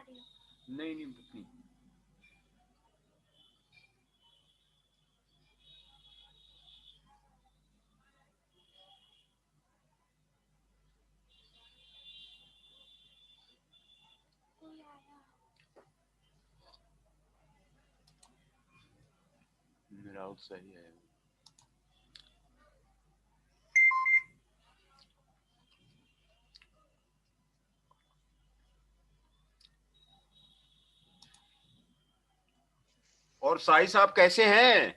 नहीं नहीं नहीं। मेरा आउट सही है। और साई साहब कैसे हैं?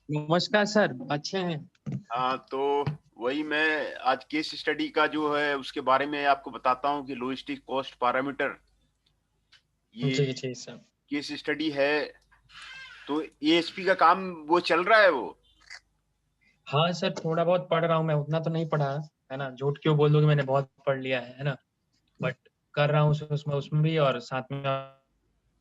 नमस्कार सर, अच्छे हैं। हाँ, तो वही मैं आज केस स्टडी का जो है उसके बारे में आपको बताता हूँ कि लॉजिस्टिक कॉस्ट पैरामीटर, ये जी जी सर। केस स्टडी है। तो एएसपी का काम वो चल रहा है वो। हाँ सर, थोड़ा बहुत पढ़ रहा हूँ मैं, उतना तो नहीं पढ़ा है ना, झूठ क्यों बोल दूं कि मैंने बहुत पढ़ लिया है ना। बट कर रहा हूँ उसमें उसमें भी, और साथ में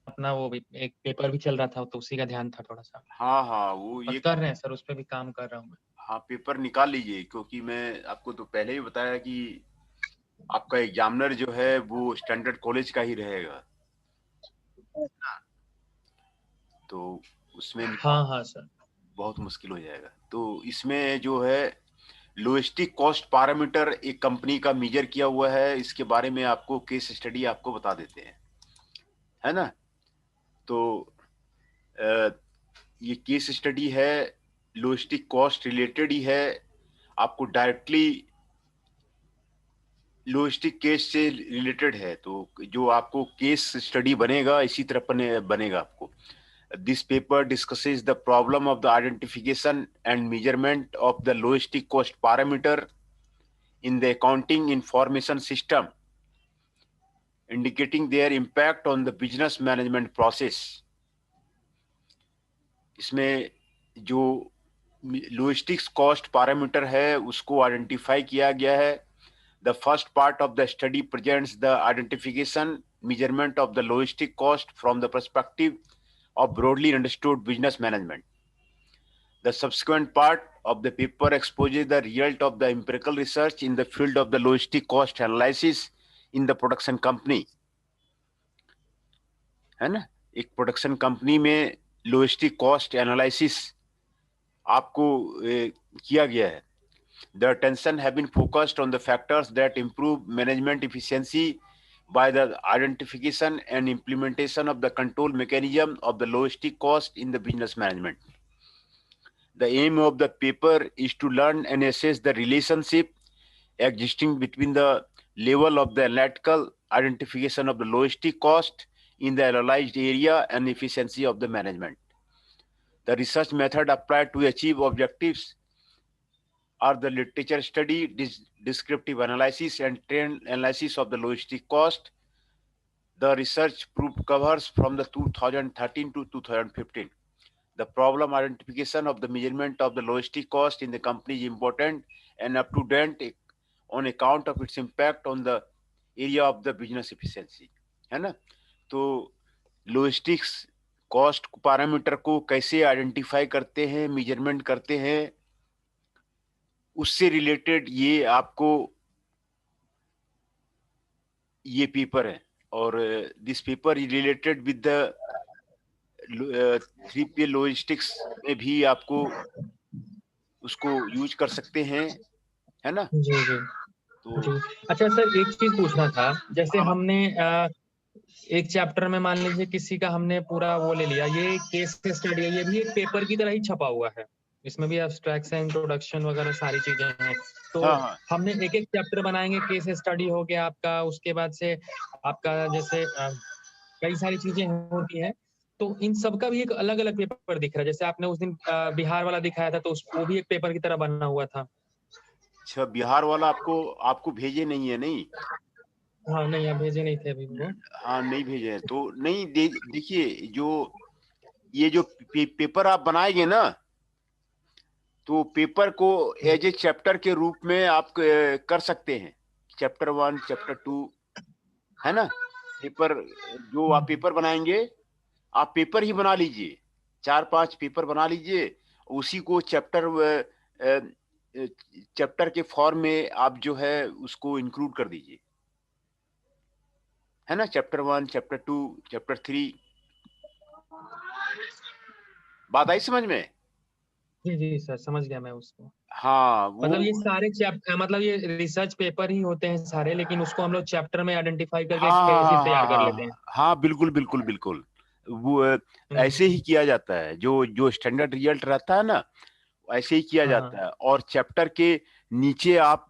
अपना वो भी एक पेपर भी चल रहा था तो उसी का ध्यान था थोड़ा सा। हाँ हाँ, वो और ये कर रहे हैं सर, उस पर भी काम कर रहा हूँ मैं। हाँ, पेपर निकाल लीजिए, क्योंकि मैं आपको तो पहले ही बताया कि आपका एग्जामिनर जो है वो स्टैंडर्ड कॉलेज का ही रहेगा, तो उसमें हाँ हाँ सर। बहुत मुश्किल हो जाएगा। तो इसमें जो है लॉजिस्टिक कॉस्ट पैरामीटर एक कंपनी का मेजर किया हुआ है, इसके बारे में आपको केस स्टडी आपको बता देते हैं, है ना। तो अ, ये केस स्टडी है, लॉजिस्टिक कॉस्ट रिलेटेड ही है, आपको डायरेक्टली लॉजिस्टिक केस से रिलेटेड है। तो जो आपको केस स्टडी बनेगा इसी तरह बनेगा आपको। This paper discusses the problem of the identification and measurement of the logistic cost parameter in the accounting information system, indicating their impact on the business management process. इसमें जो लॉजिस्टिक्स कॉस्ट पैरामीटर है उसको identify किया गया है। The first part of the study presents the identification measurement of the logistic cost from the perspective of broadly understood business management. The subsequent part of the paper exposes the result of the empirical research in the field of the logistic cost analysis in the production company. है ना, एक production company में logistic cost analysis आपको किया गया है। The attention have been focused on the factors that improve management efficiency by the identification and implementation of the control mechanism of the logistic cost in the business management. The aim of the paper is to learn and assess the relationship existing between the level of the analytical identification of the logistic cost in the analyzed area and efficiency of the management. The research method applied to achieve objectives are the literature study, descriptive analysis, and trend analysis of the logistic cost. The research proof covers from the 2013 to 2015. The problem identification of the measurement of the logistic cost in the company is important and up to date on account of its impact on the area of the business efficiency, है ना। तो logistics cost parameter को कैसे identify करते हैं, measurement करते हैं, उससे रिलेटेड ये आपको ये पेपर है। और this paper is related with the 3P logistics में भी आपको उसको यूज कर सकते हैं, है ना। जी जी तो जी। अच्छा सर, एक चीज पूछना था। जैसे हाँ हमने एक चैप्टर में मान लीजिए किसी का हमने पूरा वो ले लिया, ये केस स्टडी है, ये भी एक पेपर की तरह ही छपा हुआ है। इसमें भी एब्स्ट्रैक्शन, इंट्रोडक्शन वगैरह सारी चीजें हैं। तो हाँ हाँ हमने एक एक चैप्टर बनाएंगे, केस स्टडी हो गया आपका, उसके बाद से आपका जैसे कई सारी चीजें होती हैं। तो इन सब का भी एक अलग अलग पेपर दिख रहा है। जैसे आपने उस दिन बिहार वाला दिखाया था, तो वो भी एक पेपर की तरह बना हुआ था। अच्छा, बिहार वाला आपको आपको भेजे नहीं है? नहीं, हाँ नहीं, आप भेजे नहीं थे अभी वो। हाँ नहीं भेजे हैं तो नहीं देखिए, जो ये जो पेपर आप बनाएंगे ना, तो पेपर को एज ए चैप्टर के रूप में आप कर सकते हैं। चैप्टर 1, चैप्टर 2, है ना। पेपर, जो आप पेपर बनाएंगे, आप पेपर ही बना लीजिए, 4-5 पेपर बना लीजिए, उसी को चैप्टर के फॉर्म में आप जो है उसको इंक्लूड कर दीजिए। है ना, चैप्टर 1, चैप्टर 2, चैप्टर 3। बात आई समझ में? जी सर, समझ गया मैं उसको। हाँ वो, मतलब ये सारे मतलब ये रिसर्च पेपर ही होते हैं सारे, लेकिन उसको हम लोग चैप्टर में आइडेंटिफाई करके हाँ हाँ थीसिस हाँ तैयार हाँ कर हाँ लेते हैं। हाँ, बिल्कुल बिल्कुल बिल्कुल। वो ऐसे ही हम्म। किया जाता है, जो जो स्टैंडर्ड रिजल्ट रहता है ना, ऐसे ही किया हाँ जाता हाँ। है। और चैप्टर के नीचे आप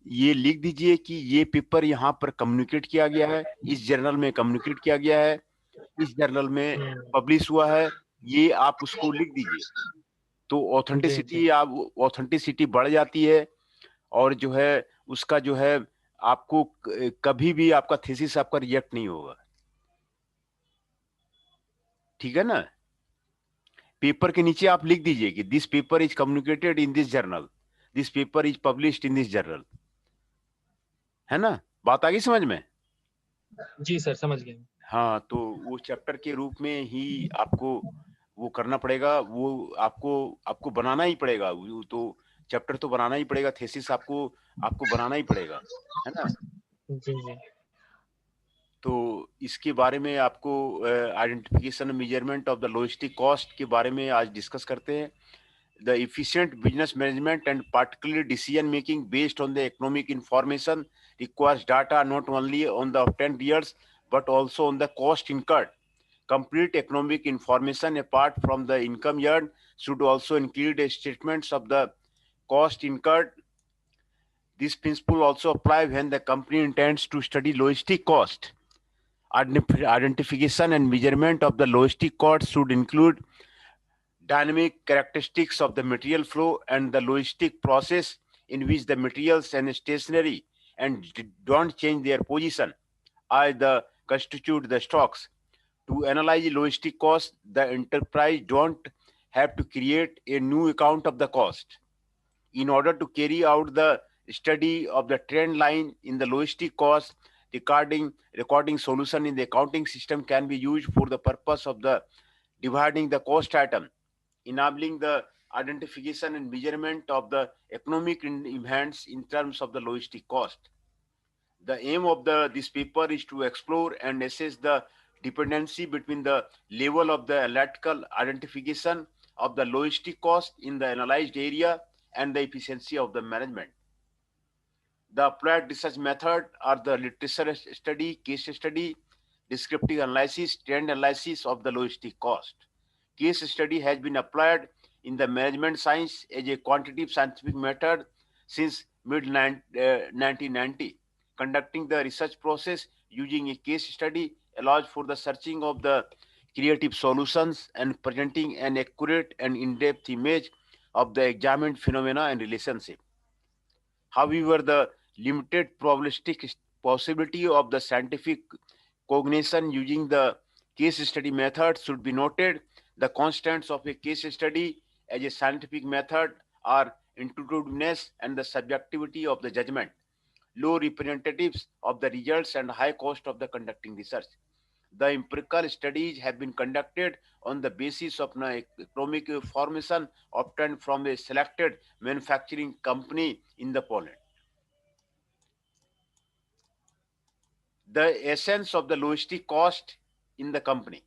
ये लिख दीजिए कि ये पेपर यहाँ पर कम्युनिकेट किया गया है, इस जर्नल में कम्युनिकेट किया गया है, इस जर्नल में पब्लिश हुआ है, ये आप उसको लिख दीजिए। तो जी जी। ऑथेंटिसिटी बढ़ जाती है। और जो है उसका जो है, आपको कभी भी आपका थीसिस आपका रिजेक्ट नहीं होगा। ठीक है ना? पेपर के नीचे आप लिख दीजिए कि this paper is communicated in this journal, this paper is published in this journal. है ना? बात आ गई समझ में? जी सर, समझ गए। हाँ, तो वो चैप्टर के रूप में ही आपको वो करना पड़ेगा, वो आपको आपको बनाना ही पड़ेगा। वो तो चैप्टर तो बनाना ही पड़ेगा, थीसिस आपको आपको बनाना ही पड़ेगा। है ना? जी जी। तो इसके बारे में आपको identification measurement of the logistic cost के बारे में आज डिस्कस करते हैं। The efficient business management and particularly decision making based on the economic information requires data not only on the obtained results but also on the cost incurred. Complete economic information apart from the income earned should also include statements of the cost incurred. This principle also apply when the company intends to study logistic cost. Identification and measurement of the logistic cost should include dynamic characteristics of the material flow and the logistic process in which the materials and stationary and don't change their position as the constitute the stocks. To analyze logistic cost, the enterprise don't have to create a new account of the cost. In order to carry out the study of the trend line in the logistic cost, recording solution in the accounting system can be used for the purpose of the dividing the cost item, enabling the identification and measurement of the economic events in terms of the logistic cost. The aim of this paper is to explore and assess the dependency between the level of the analytical identification of the logistic cost in the analyzed area and the efficiency of the management. The applied research method are the literature study, case study, descriptive analysis, trend analysis of the logistic cost. Case study has been applied in the management science as a quantitative scientific method since mid 1990. Conducting the research process using a case study allows for the searching of the creative solutions and presenting an accurate and in-depth image of the examined phenomena and relationship. However, the limited probabilistic possibility of the scientific cognition using the case study method should be noted. The constants of a case study as a scientific method are intuitiveness and the subjectivity of the judgment, low representatives of the results, and high cost of the conducting research. The empirical studies have been conducted on the basis of economic information obtained from a selected manufacturing company in the Poland. The essence of the logistic cost in the company.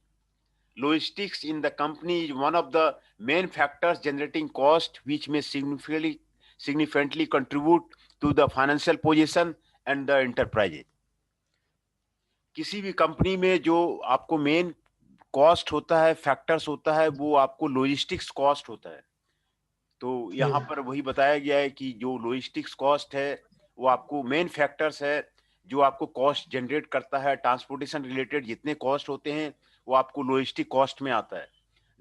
Logistics in the company is one of the main factors generating cost, which may significantly contribute to the financial position and the enterprise. किसी भी company में जो आपको main cost होता है, factors होता है, वो आपको लॉजिस्टिक्स कॉस्ट होता है। तो यहाँ पर वही बताया गया है कि जो लॉजिस्टिक्स कॉस्ट है वो आपको मेन फैक्टर्स है जो आपको कॉस्ट जनरेट करता है। ट्रांसपोर्टेशन रिलेटेड जितने कॉस्ट होते हैं वो आपको लॉजिस्टिक कॉस्ट में आता है।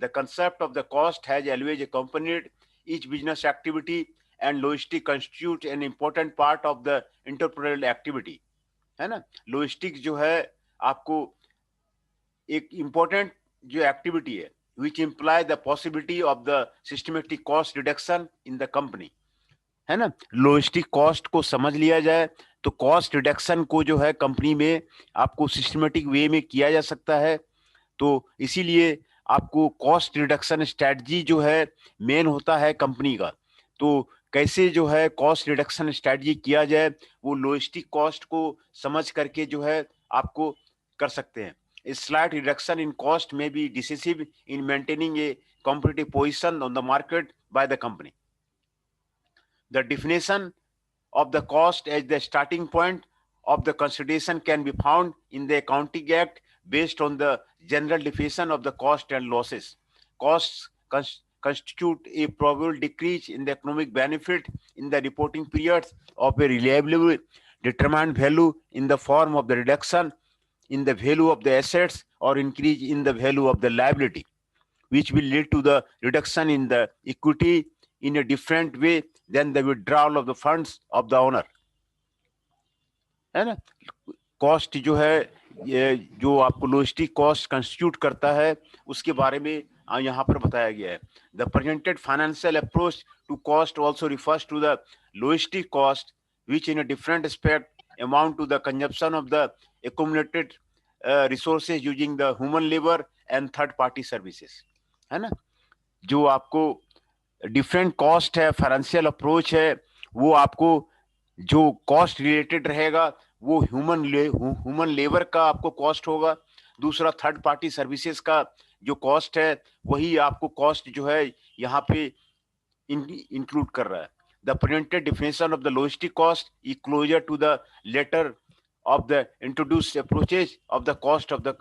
The concept of the cost has always accompanied each business activity and logistic constitute an important part of the entrepreneurial activity। है ना? लॉजिस्टिक्स जो है आपको एक इंपॉर्टेंट जो एक्टिविटी है which imply the possibility of the systematic cost reduction in the company। है ना? लॉजिस्टिक कॉस्ट को समझ लिया जाए तो कॉस्ट रिडक्शन को जो है कंपनी में आपको सिस्टमेटिक वे में किया जा सकता है। तो इसीलिए आपको कॉस्ट रिडक्शन स्ट्रेटजी जो है मेन होता है कंपनी का। तो कैसे जो है कॉस्ट रिडक्शन स्ट्रेटजी किया जाए, वो लॉजिस्टिक कॉस्ट को समझ करके जो है आपको कर सकते हैं. A slight reduction in cost may be decisive in maintaining a competitive position on the market by the company. The definition of the cost as the starting point of the consideration can be found in the Accounting Act based on the general definition of the cost and losses. Costs constitute a probable decrease in the economic benefit in the reporting periods of a reliably determined value in the form of the reduction in the value of the assets or increase in the value of the liability, which will lead to the reduction in the equity in a different way than the withdrawal of the funds of the owner. है ना. Cost जो है, ये जो आपको logistic cost constitute करता है, उसके बारे में यहाँ पर बताया गया है. The presented financial approach to cost also refers to the logistic cost which in a different aspect amount to the consumption of the accumulated resources using the human labor and third party services. है ना. जो आपको different cost है, financial approach है, वो आपको जो cost related रहेगा वो ह्यूमन लेबर का आपको कॉस्ट होगा. दूसरा थर्ड पार्टी सर्विसेज का जो कॉस्ट है वही आपको कॉस्ट जो है यहाँ पे इंक्लूड कर रहा है. The presented definition of the logistic cost is closer to the latter of the introduced approaches of the cost of the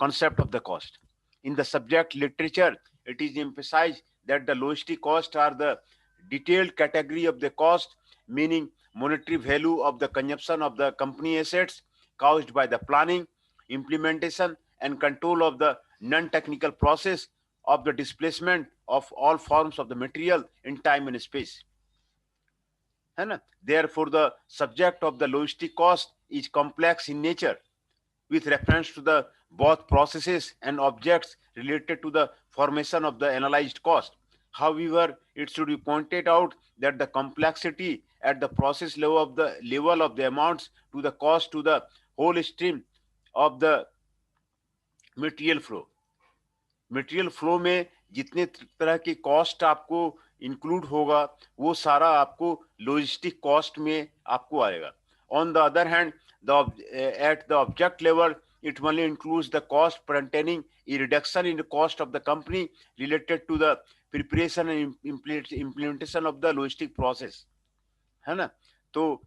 concept of the cost. In the subject literature, it is emphasized that the logistic costs are the detailed category of the cost, meaning monetary value of the consumption of the company assets caused by the planning, implementation, and control of the non-technical process of the displacement of all forms of the material in time and space. है ना. Therefore, the subject of the logistic cost is complex in nature, with reference to the both processes and objects related to the formation of the analyzed cost. However, it should be pointed out that the complexity at the process level of the amounts to the cost to the whole stream of the material flow. Material flow में जितने तरह के cost आपको include होगा वो सारा आपको logistic cost में आपको आएगा. On the other hand, at the object level it only includes the cost pertaining a reduction in the cost of the company related to the preparation and implementation of the logistic process. है ना. तो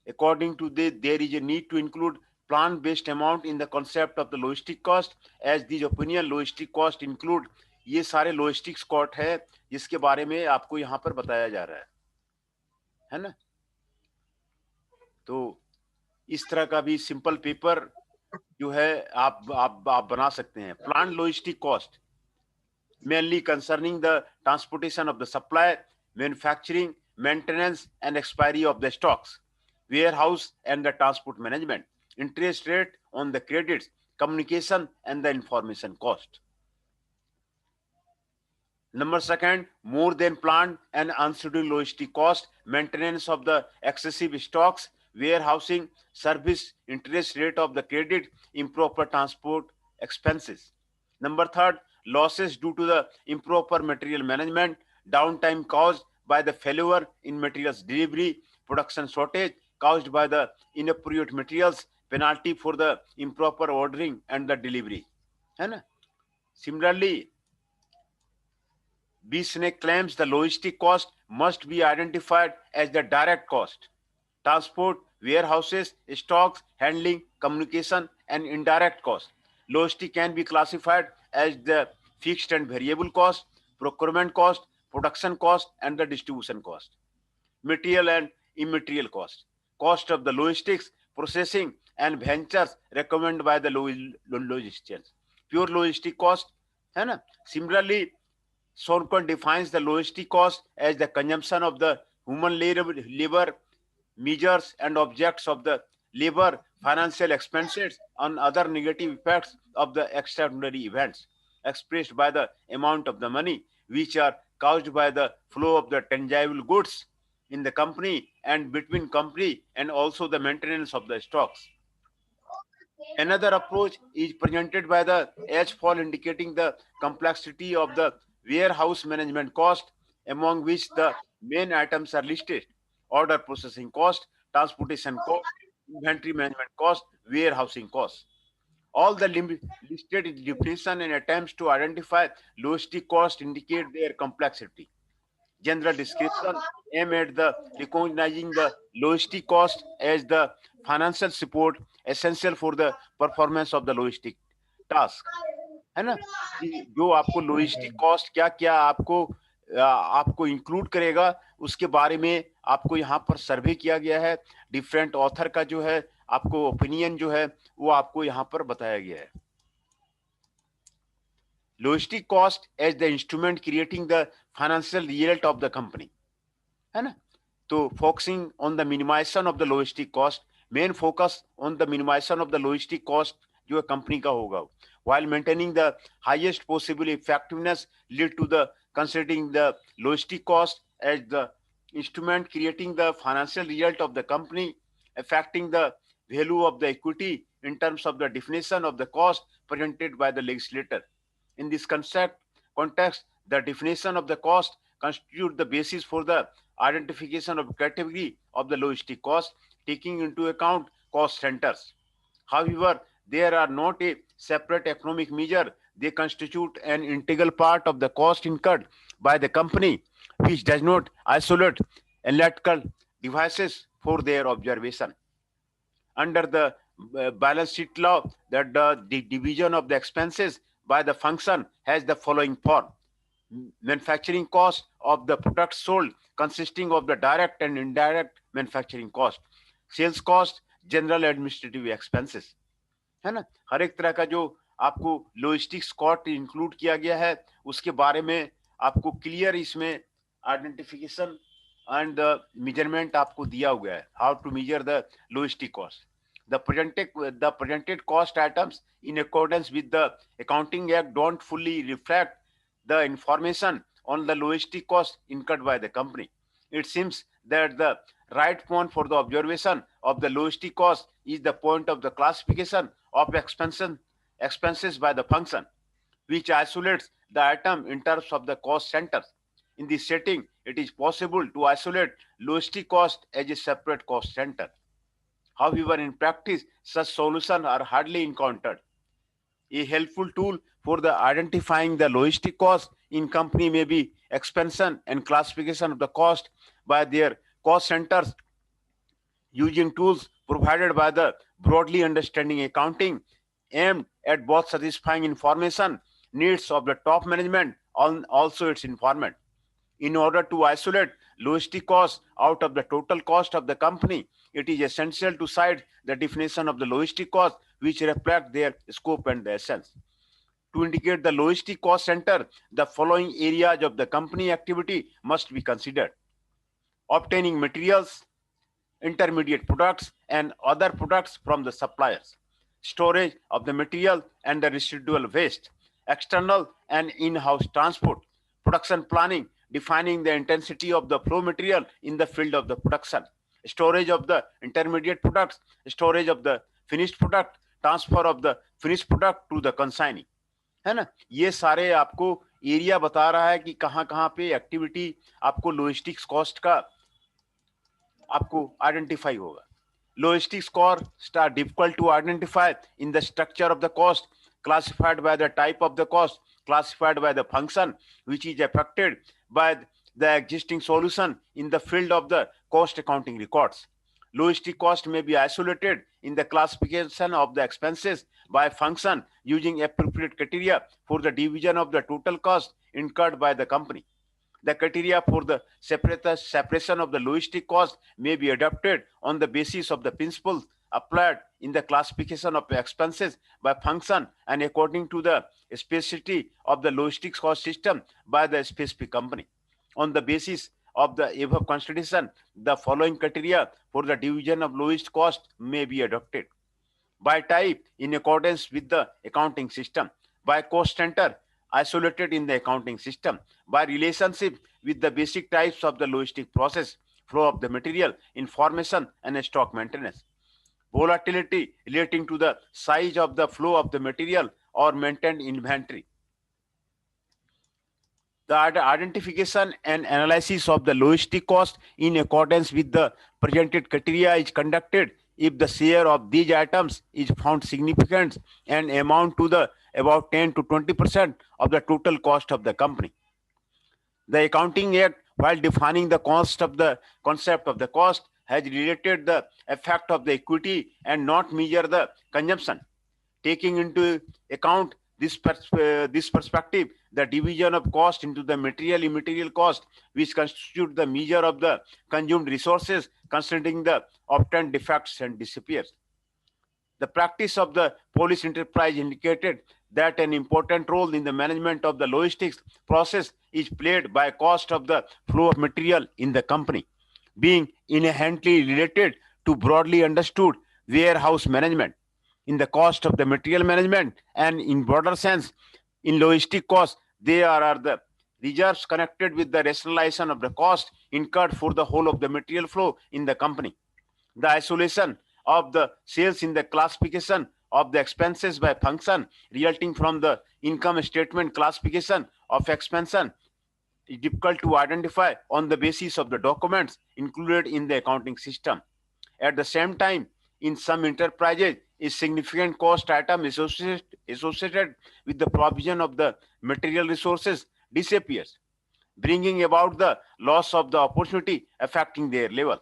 according to this, there is a need to include plan-based amount in the concept of the logistic cost, as these opinion logistic cost include. ये सारे logistics cost है जिसके बारे में आपको यहाँ पर बताया जा रहा है ना. तो इस तरह का भी सिंपल पेपर जो है आप बना सकते हैं. Plan logistic cost mainly concerning the transportation of the supply, manufacturing, maintenance, and expiry of the stocks, warehouse and the transport management, interest rate on the credits, communication, and the information cost. Number second, more than planned and unscheduled logistic cost, maintenance of the excessive stocks, warehousing, service, interest rate of the credit, improper transport expenses. Number third, losses due to the improper material management, downtime caused by the failure in materials delivery, production shortage caused by the inappropriate materials, penalty for the improper ordering and the delivery. है ना. Similarly, B-Snake claims the logistic cost must be identified as the direct cost. Transport, warehouses, stocks, handling, communication, and indirect cost. Logistic can be classified as the fixed and variable cost, procurement cost, production cost, and the distribution cost. Material and immaterial cost. Cost of the logistics, processing, and ventures recommended by the logisticians. Pure logistic cost. है ना. Similarly, Sonkon defines the logistic cost as the consumption of the human labor, measures and objects of the labor, financial expenses, and other negative effects of the extraordinary events, expressed by the amount of the money which are caused by the flow of the tangible goods in the company and between company, and also the maintenance of the stocks. Another approach is presented by the H-fall, indicating the complexity of the warehouse management cost, among which the main items are listed: order processing cost, transportation cost, inventory management cost, warehousing cost. All the listed definition and attempts to identify logistic cost indicate their complexity. General description aim at the recognizing the logistic cost as the financial support essential for the performance of the logistic task, है ना, कि जो आपको logistic cost क्या क्या आपको include करेगा, उसके बारे में आपको यहाँ पर सर्वे किया गया है। डिफरेंट ऑथर का जो है आपको ओपिनियन जो है वो आपको यहाँ पर बताया गया है। Logistic cost as the instrument creating the financial result of the company, है ना। तो focusing on the minimization of the logistic cost, main focus on the minimization of the logistic cost जो है कंपनी का होगा, while maintaining the highest possible effectiveness lead to the considering the logistic cost as the instrument creating the financial result of the company, affecting the value of the equity in terms of the definition of the cost presented by the legislator. In this context, the definition of the cost constitute the basis for the identification of category of the logistic cost, taking into account cost centers. However, they are not a separate economic measure. They constitute an integral part of the cost incurred by the company, which does not isolate analytical devices for their observation. Under the balance sheet law, that the division of the expenses by the function has the following form. Manufacturing cost of the product sold consisting of the direct and indirect manufacturing cost, sales cost, general administrative expenses, है ना। हर एक तरह का जो आपको logistics cost include किया गया है उसके बारे में आपको क्लियर इसमें आइडेंटिफिकेशन एंड द मेजरमेंट आपको दिया हुआ है, how to measure the logistic cost. The presented cost items in accordance with the Accounting Act don't fully reflect the information on the logistic cost incurred by the company. It seems that the right point for the observation of the logistic cost is the point of the classification of expenses by the function, which isolates the item in terms of the cost centers. In this setting, it is possible to isolate logistic cost as a separate cost center. However, in practice, such solutions are hardly encountered. A helpful tool for the identifying the logistic cost in company may be expansion and classification of the cost by their cost centers using tools provided by the broadly understanding accounting aimed at both satisfying information needs of the top management and also its informant. In order to isolate logistic costs out of the total cost of the company, it is essential to cite the definition of the logistic cost which reflect their scope and the essence. To indicate the logistic cost center, the following areas of the company activity must be considered: obtaining materials, intermediate products, and other products from the suppliers, storage of the material and the residual waste, external and in-house transport, production planning, defining the intensity of the flow material in the field of the production, storage of the intermediate products, storage of the finished product, transfer of the finished product to the consignee, है ना। ये सारे आपको area बता रहा है कि कहाँ कहाँ पे एक्टिविटी आपको लॉजिस्टिक्स कॉस्ट का आपको आइडेंटिफाई होगा। Logistics costs are difficult to identify in the structure of the cost, classified by the type of the cost, classified by the function which is affected by the existing solution in the field of the cost accounting records. Logistic cost may be isolated in the classification of the expenses by function using appropriate criteria for the division of the total cost incurred by the company. The criteria for the separation of the logistic cost may be adopted on the basis of the principles applied in the classification of expenses by function and according to the specificity of the logistics cost system by the specific company. On the basis of the above consideration, the following criteria for the division of lowest cost may be adopted: by type in accordance with the accounting system, by cost center isolated in the accounting system, by relationship with the basic types of the logistic process, flow of the material, information and stock maintenance, volatility relating to the size of the flow of the material or maintained inventory. The identification and analysis of the logistic cost in accordance with the presented criteria is conducted if the share of these items is found significant and amount to the about 10 to 20% of the total cost of the company. The Accounting Act, while defining the concept of the cost, has related the effect of the equity and not measure the consumption. Taking into account this perspective, the division of cost into the material immaterial cost, which constitute the measure of the consumed resources, considering the obtained defects and disappears. The practice of the police enterprise indicated that an important role in the management of the logistics process is played by cost of the flow of material in the company, being inherently related to broadly understood warehouse management. In the cost of the material management and in broader sense, in logistic costs, they are the reserves connected with the rationalization of the cost incurred for the whole of the material flow in the company. The isolation of the sales in the classification of the expenses by function resulting from the income statement classification of expense is difficult to identify on the basis of the documents included in the accounting system. At the same time, in some enterprises, a significant cost item associated with the provision of the material resources disappears, bringing about the loss of the opportunity affecting their level.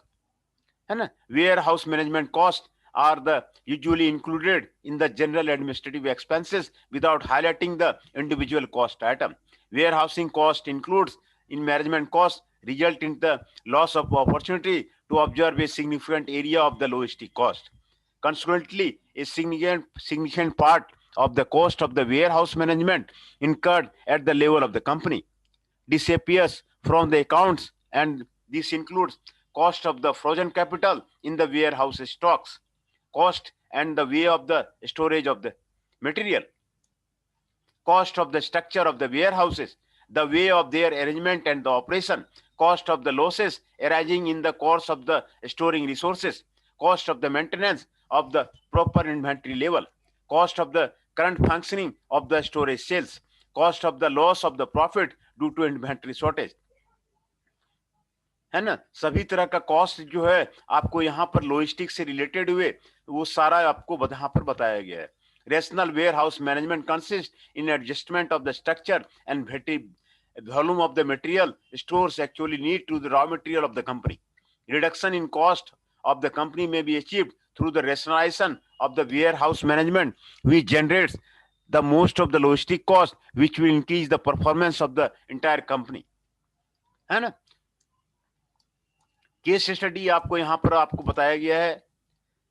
है ना? Warehouse management costs are the usually included in the general administrative expenses without highlighting the individual cost item. Warehousing cost includes in management costs result in the loss of opportunity to observe a significant area of the logistic cost. Consequently, a significant part of the cost of the warehouse management incurred at the level of the company disappears from the accounts, and this includes cost of the frozen capital in the warehouse stocks, cost and the way of the storage of the material, cost of the structure of the warehouses, the way of their arrangement and the operation, cost of the losses arising in the course of the storing resources, cost of the maintenance of the proper inventory level, cost of the current functioning of the storage cells, cost of the loss of the profit due to inventory shortage. है ना? सभी तरह का cost जो है आपको यहाँ पर लॉजिस्टिक से रिलेटेड हुए वो सारा आपको यहाँ पर बताया गया है. Rational warehouse management consists in adjustment of the structure and volume of the material stores actually need to the raw material of the company. Reduction in cost of the company may be achieved through the rationalization of the warehouse management, which generates the most of the logistic cost, which will increase the performance of the entire company. है ना? Case study आपको यहां पर आपको बताया गया है.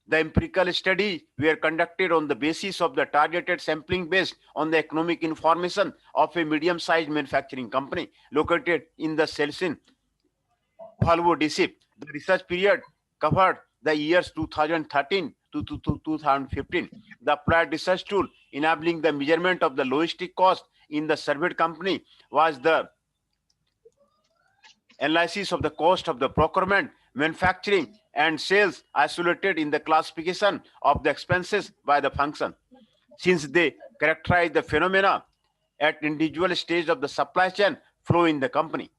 The empirical studies were conducted on the basis of the targeted sampling based on the economic information of a medium-sized manufacturing company located in the Selsin, Volvo DC. The research period covered the years 2013 to 2015. The applied research tool enabling the measurement of the logistic cost in the surveyed company was the analysis of the cost of the procurement, manufacturing, and sales isolated in the classification of the expenses by the function. Since they characterize the phenomena at individual stage of the supply chain flow in the company.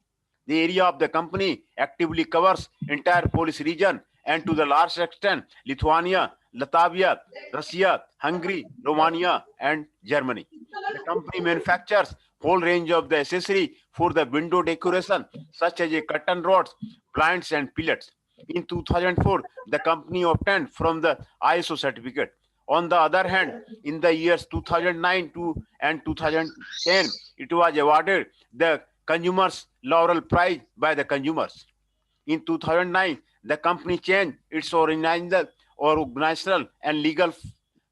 The area of the company actively covers entire Polish region and to the large extent Lithuania, Latvia, Russia, Hungary, Romania, and Germany. The company manufactures whole range of the accessory for the window decoration, such as a curtain rods, blinds, and pillars. In 2004, the company obtained from the ISO certificate. On the other hand, in the years 2009 and 2010, it was awarded the Consumers Laurel Prize by the consumers. In 2009, the company changed its organizational and legal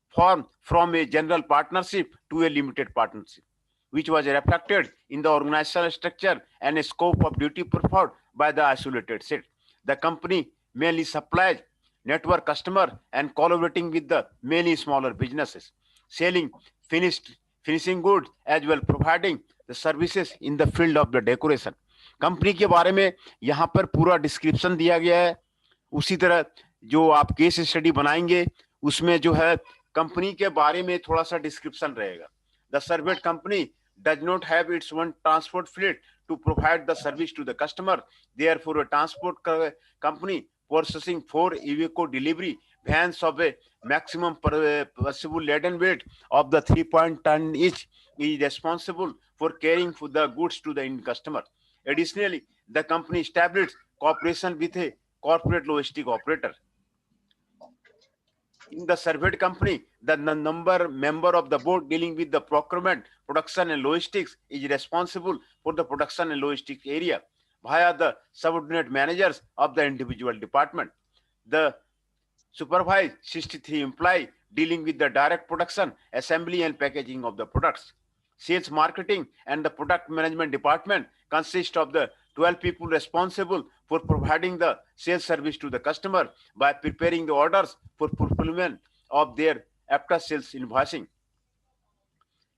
form from a general partnership to a limited partnership, which was reflected in the organizational structure and scope of duty performed by the isolated set. The company mainly supplies network customer and collaborating with the many smaller businesses, selling finishing goods as well providing the services in the field of the decoration. Company के बारे में यहाँ पर पूरा description दिया गया है. उसी तरह जो आप केस स्टडी बनाएंगे उसमें जो है कंपनी के बारे में थोड़ा सा डिस्क्रिप्शन रहेगा. The served company does not have its own transport fleet to provide the service to the customer. Therefore, a transport company processing for Iveco delivery vans of a maximum possible laden weight of the 3 ton each is responsible for carrying for the goods to the end customer. Additionally, the company established cooperation with a corporate logistic operator. In the surveyed company, the member of the board dealing with the procurement, production and logistics is responsible for the production and logistics area via the subordinate managers of the individual department. The supervise 63 employees dealing with the direct production, assembly and packaging of the products. Sales, marketing and the product management department consist of the 12 people responsible for providing the sales service to the customer by preparing the orders for fulfillment of their after sales invoicing.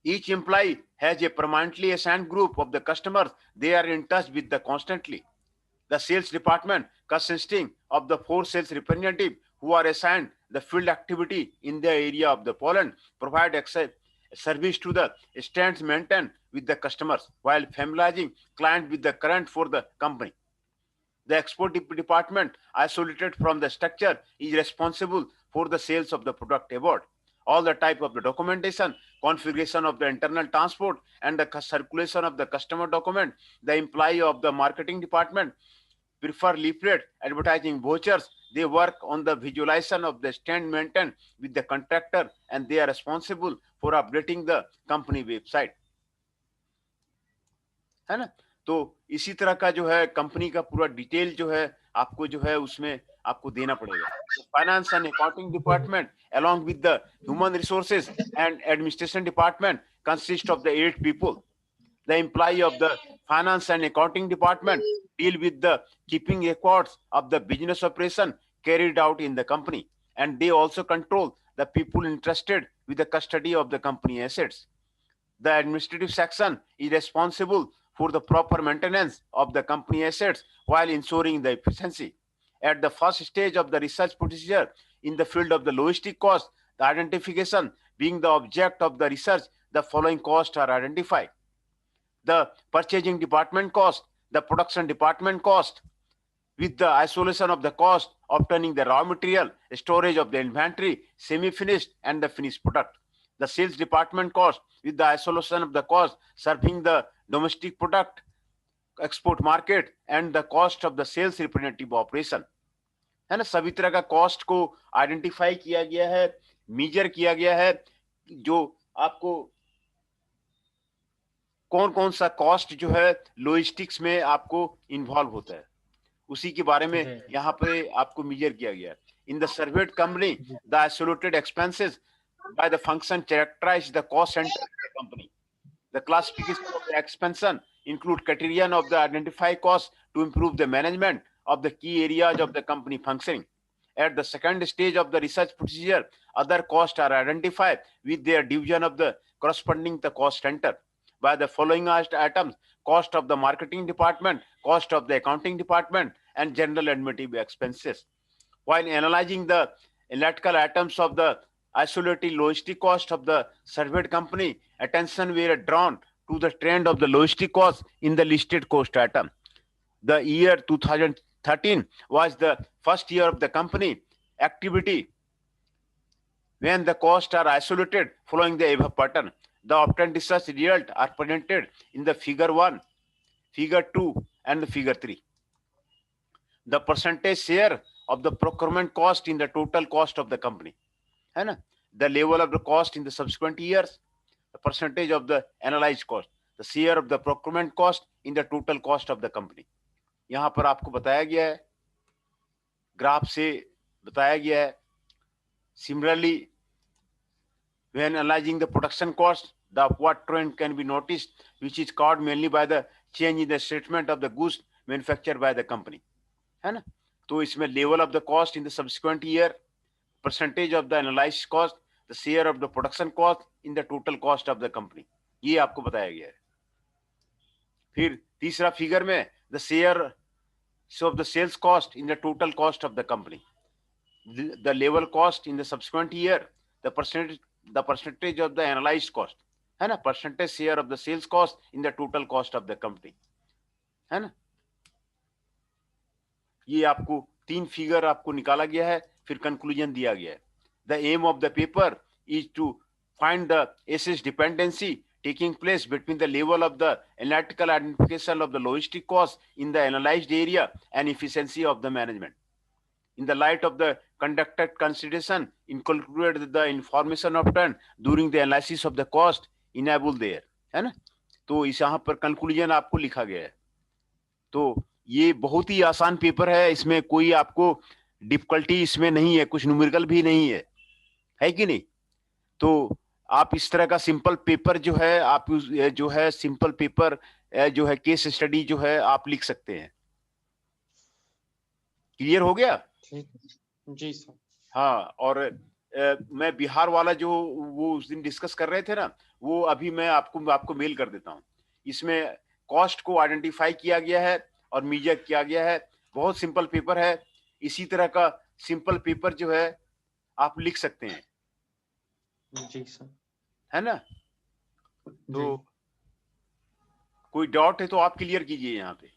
Each employee has a permanently assigned group of the customers they are in touch with the constantly. The sales department, consisting of the 4 sales representatives who are assigned the field activity in the area of the Poland, provide service to the stands maintained with the customers while familiarizing client with the current for the company. The export department, isolated from the structure, is responsible for the sales of the product abroad. All the type of the documentation, configuration of the internal transport, and the circulation of the customer document, the employee of the marketing department prefer leaflet, advertising vouchers. They work on the visualization of the stand maintained with the contractor, and they are responsible for updating the company website. है ना? तो इसी तरह का जो है company का पूरा डिटेल जो है आपको जो है उसमें आपको देना पड़ेगा. Finance and accounting department along with the human resources and administration department consist of the 8 people. The employee of the finance and accounting department deal with the keeping records of the business operation carried out in the company, and they also control the people interested with the custody of the company assets. The administrative section is responsible for the proper maintenance of the company assets while ensuring the efficiency. At the first stage of the research procedure in the field of the logistic cost, the identification being the object of the research, the following costs are identified: the purchasing department cost, the production department cost, with the isolation of the cost obtaining the raw material, storage of the inventory, semi-finished and the finished product. The sales department cost with the isolation of the cost serving the domestic product, export market, and the cost of the sales representative operation. है ना? सभी तरह का cost को identify किया गया है, major किया गया है, जो आपको कौन कौन सा कॉस्ट जो है लॉजिस्टिक्स में आपको इन्वॉल्व होता है, उसी के बारे में यहाँ पे आपको मेजर किया गया है. In the served company the isolated expenses by the function characterize the cost center of the company. The classification of the expansion include criterion of the identified cost to improve the management of the key areas of the company functioning. At the second stage of the research procedure, other costs are identified with their division of the corresponding the cost center by the following items: cost of the marketing department, cost of the accounting department, and general administrative expenses. While analyzing the analytical items of the isolated logistic cost of the surveyed company, attention were drawn to the trend of the logistic cost in the listed cost item. The year 2013 was the first year of the company activity when the costs are isolated following the above pattern. The obtained research results are presented in the figure 1, figure 2, and the figure 3. The percentage share of the procurement cost in the total cost of the company. है ना? The level of the cost in the subsequent years, the percentage of the analyzed cost, the share of the procurement cost in the total cost of the company. यहाँ पर आपको बताया गया है, graph से बताया गया है. Similarly, when analyzing the production cost, the upward trend can be noticed, which is caused mainly by the change in the statement of the goods manufactured by the company. है ना? तो इसमें level of the cost in the subsequent year, percentage of the analyzed cost, the share of the production cost in the total cost of the company, ये आपको बताया गया है. फिर तीसरा फिगर में the share of the sales cost in the total cost of the company, the level cost in the subsequent year, the percentage of the analyzed cost, है ना, percentage share of the sales cost in the total cost of the company, है ना. ये आपको 3 figure आपको निकाला गया है फिर कंक्लूजन दिया गया है। The aim of the paper is to find the access dependency taking place between the level of the analytical identification of the logistic cost in the analyzed area and efficiency of the management. In the light of the conducted consideration, included the information obtained during the analysis of the cost enable there, है ना। तो इस यहाँ पर conclusion आपको लिखा गया है। तो ये बहुत ही आसान पेपर है, इसमें कोई आपको डिफिकल्टी इसमें नहीं है, कुछ न्यूमेरिकल भी नहीं है कि नहीं। तो आप इस तरह का सिंपल पेपर जो है, आप जो है सिंपल पेपर जो है केस स्टडी जो है आप लिख सकते हैं। क्लियर हो गया? ठीक है जी सर। हाँ, और मैं बिहार वाला जो वो उस दिन डिस्कस कर रहे थे ना, वो अभी मैं आपको मेल कर देता हूँ। इसमें कॉस्ट को आइडेंटिफाई किया गया है और मीजर किया गया है। बहुत सिंपल पेपर है। इसी तरह का सिंपल पेपर जो है आप लिख सकते हैं, जी सर। है ना। जी। तो कोई डाउट है तो आप क्लियर कीजिए यहाँ पे।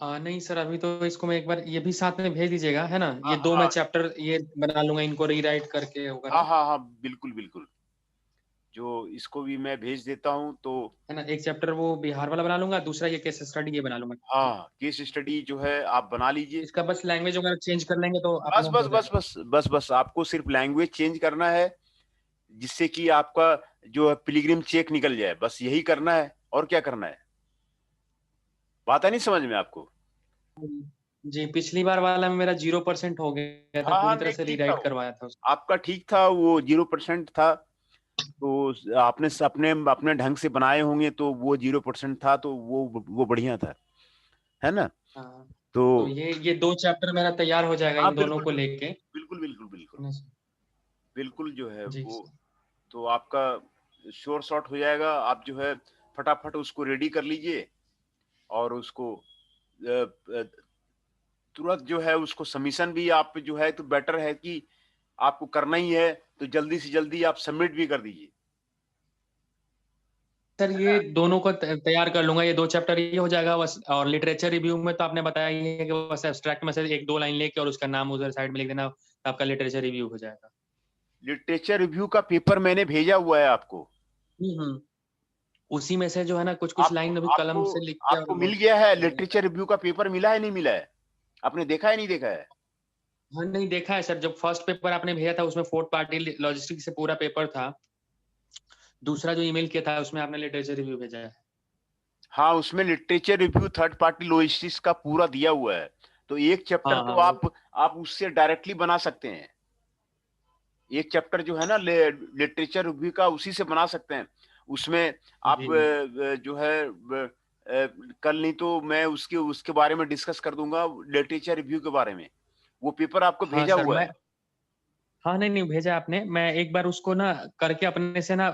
नहीं सर, अभी तो इसको मैं एक बार ये भी साथ में भेज दीजिएगा, है ना। हाँ ये 2 मैं हाँ चैप्टर ये बना लूंगा, इनको रीराइट करके हाँ वगैरह, हाँ हाँ, बिल्कुल बिल्कुल। जो इसको भी मैं भेज देता हूँ तो है ना। एक चैप्टर वो बिहार वाला बना लूंगा, दूसरा ये केस स्टडी ये बना लूंगा। हाँ, केस स्टडी जो है आप बना लीजिए। इसका बस लैंग्वेज वगैरह चेंज कर लेंगे तो बस अपना बस हो बस जाएगा। बस बस बस आपको सिर्फ लैंग्वेज चेंज करना है, जिससे कि आपका जो है पिलग्रिम चेक निकल जाए। बस यही करना है, और क्या करना है। बात है नहीं समझ में आपको? जी, पिछली बार वाला में मेरा 0% हो गया था, हाँ हाँ, पूरी तरह नहीं से ठीक था रीराइट वो। करवाया था उसको। आपका ठीक था, वो 0% था। तो आपने अपने अपने ढंग से बनाए होंगे तो वो 0% था, तो वो बढ़िया था, है ना। हाँ, तो तो ये 2 चैप्टर मेरा तैयार हो जाएगा हाँ, इन दोनों बिल्कुल को बिल्कुल लेके। बिल्कुल बिल्कुल बिल्कुल है ना सर? बिल्कुल जो है जी वो, सर। तो आपका श्योर शॉट हो जाएगा। आप जो है फटाफट उसको रेडी कर लीजिए, और उसको तुरंत जो है उसको सबमिशन भी आप जो है, तो बेटर है कि आपको करना ही है तो जल्दी से जल्दी आप सबमिट भी कर दीजिए। सर ये दोनों को तैयार कर लूंगा, ये 2 चैप्टर ये हो जाएगा बस। और लिटरेचर रिव्यू में तो आपने बताया ही है कि बस एब्स्ट्रैक्ट में से 1-2 लाइन लेके और उसका नाम उधर साइड में लिख देना, तो आपका लिटरेचर रिव्यू हो जाएगा। लिटरेचर रिव्यू का पेपर मैंने भेजा हुआ है आपको। हम्म। उसी में से जो है ना कुछ-कुछ आपको लाइन अभी आपको कलम से लिख के और आपको वो मिल गया है? कर देंगे। लिटरेचर रिव्यू का पेपर मिला है, नहीं मिला है? आपने देखा है, नहीं देखा है? हाँ, नहीं देखा है सर। जब फर्स्ट पेपर आपने भेजा था उसमें फोर्थ पार्टी लॉजिस्टिक्स से पूरा पेपर था। दूसरा जो ईमेल किया था उसमें आपने लिटरेचर रिव्यू भेजा है। हाँ, उसमें literature review third party logistics का पूरा दिया हुआ है। तो एक चैप्टर हाँ, तो हाँ, वो आप उससे डायरेक्टली बना सकते हैं। एक चैप्टर जो है ना लिटरेचर रिव्यू का, उसी से बना सकते हैं। उसमें आप जी। जो है कल नहीं तो मैं उसके उसके बारे में डिस्कस कर दूंगा, लिटरेचर रिव्यू के बारे में। वो पेपर आपको हाँ भेजा सर, हुआ मैं है। हाँ, नहीं, नहीं भेजा आपने। मैं एक बार उसको ना करके अपने से ना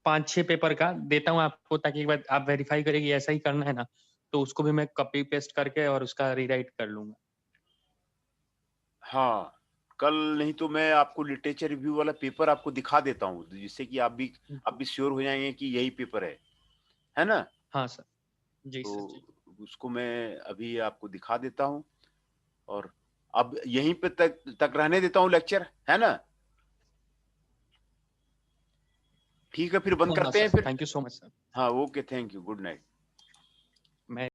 5-6 पेपर का देता हूँ आपको, ताकि एक बार आप वेरीफाई करें कि ऐसा ही करना है ना, तो उसको भी मैं कॉपी पेस्ट करके और उसका रीराइट कर लूँगा। हाँ, कल नहीं तो मैं आपको लिटरेचर रिव्यू वाला पेपर आपको दिखा देता हूँ, जिससे कि आप भी श्योर हो जाएंगे कि यही पेपर है ना। हाँ सर। जी तो सर, जी। उसको मैं अभी आपको दिखा देता हूँ, और अब यहीं पे तक रहने देता हूँ लेक्चर, है ना। ठीक है, फिर बंद हाँ, हाँ करते हैं सर। फिर। Thank you so much sir. हाँ, okay, thank you, good night. मैं